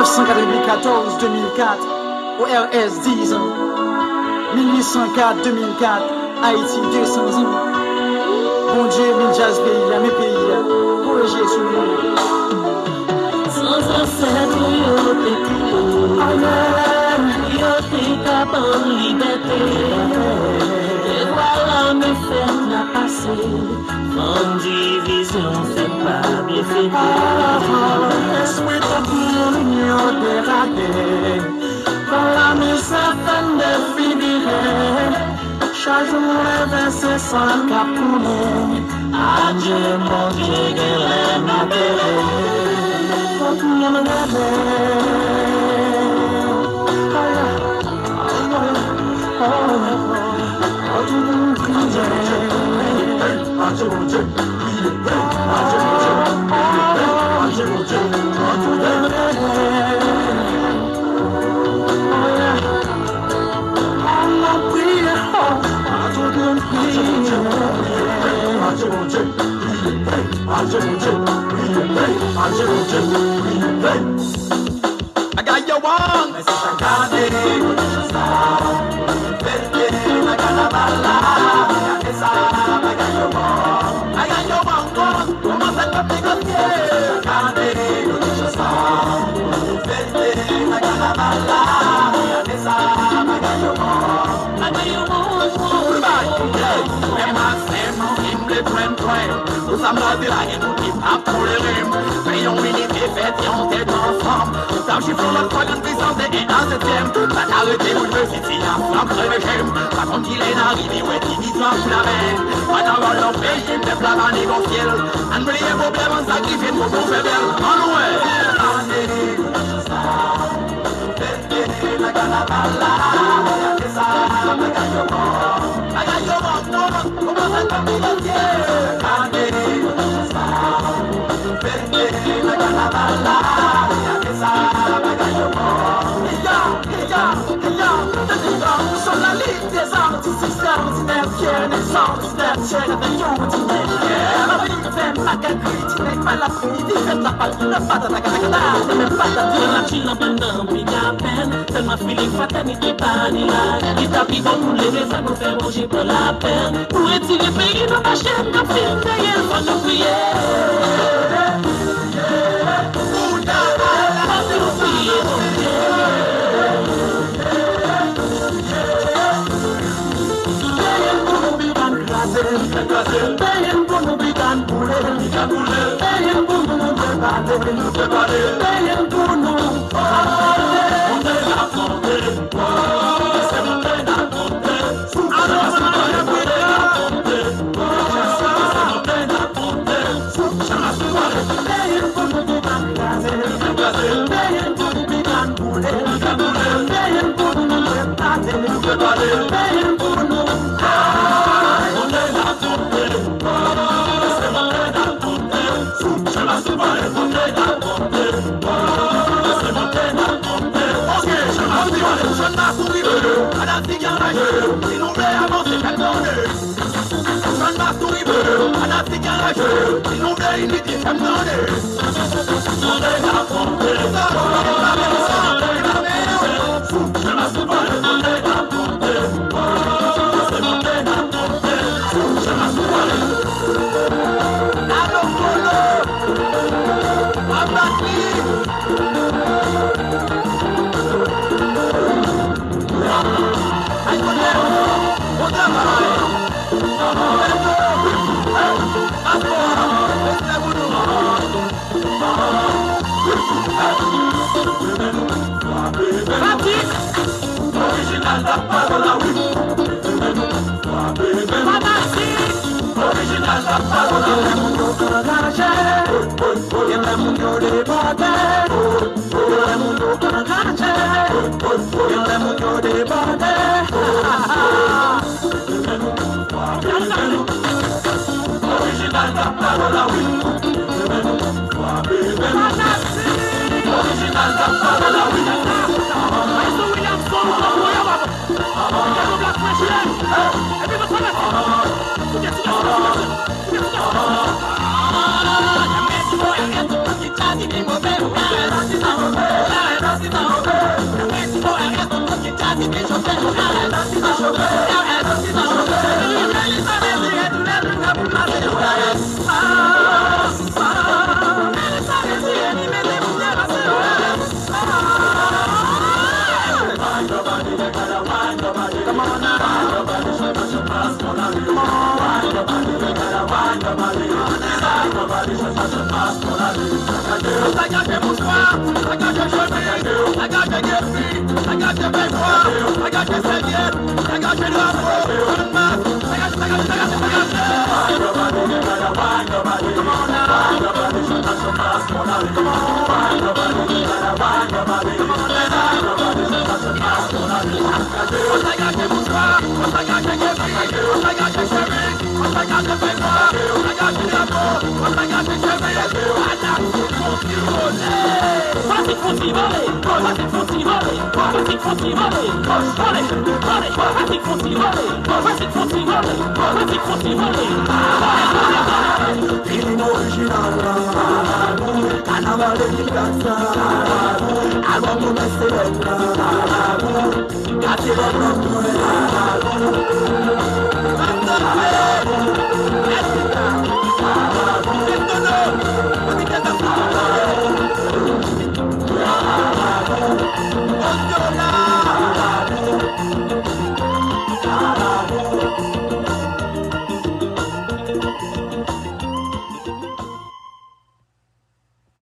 1994-2004, ORS 10 ans. 1804-2004, Haïti 200 ans. Bon Dieu, mille jazz pays, mes pays, projet sur nous. Sans ancêtre, yo t'es yo t'es capable de liberté. Et voilà mes fêtes la passée. En division, c'est pas bien fait. Esprit de l'union dégradée. Voilà mes sapins de fidèles. Chaque jour, les c'est sans capouler. Adieu, mon Dieu, gueule, ma belle. Quand tout le monde I got your one. I got your one. Como se te pega el pie? Nous sommes là de la haine, nous qui pas pour les rimes. Payons unité, fête et on t'aide ensemble. Ça chiffre notre troisième puissance et un septième. Pas t'arrêter, vous le si si la flamme crève j'aime. Pas comme qu'il est arrivé, ouais, qui l'histoire sous la main. Pas d'avoir leur pays, le peuple à négocier. Un millier de problèmes, un sacrifice pour qu'on fait belle. En ouais. Sur la ligne des armes, tu sais, c'est un fier, des armes, Snapchat, avec unity, la vie fait ma calcul, tu n'es pas la fille, tu fais la patrie, la patate, la catacata, c'est même pas ta vie. La chine en pendant, puis la peine, tellement feeling fraternité, pas ni là. Il t'a pris pour tous les ça nous fait manger pour la peine. Pour retirer pays dans ta chaîne, dans film, d'ailleurs, faut nous prier. Paying pour nous bigan poulet, paying pour nous déballer, paying pour nous. On est la santé, c'est mon peine à compter. Alors on a la peine à compter, c'est mon peine à compter. Paying pour nous bigan paying pour nous bigan poulet, paying pour nous déballer, paying pour nous. Everybody gâché bonsoir, ça gâché chemin, ça gâché guerrier, ça gâché bécois, ça gâché serviette, ça gâché drapeau, ça gâché, ça gâché, ça gâché, ça gâché. Nobody, nobody, come on now, nobody, shut up, come on, come on, nobody, nobody, come on now, nobody, shut up, come on, ça gâché bonsoir, ça gâché guerrier, ça gâché chemin, ça gâché bécois, ça gâché drapeau, ça gâché chemin, Classic footsie volley, classic footsie volley, classic footsie volley, volley, volley, classic footsie volley, classic footsie volley, classic footsie volley. Feeling original, carnaval de Picasso, album de Messelec, gâté votre nom, Let's go!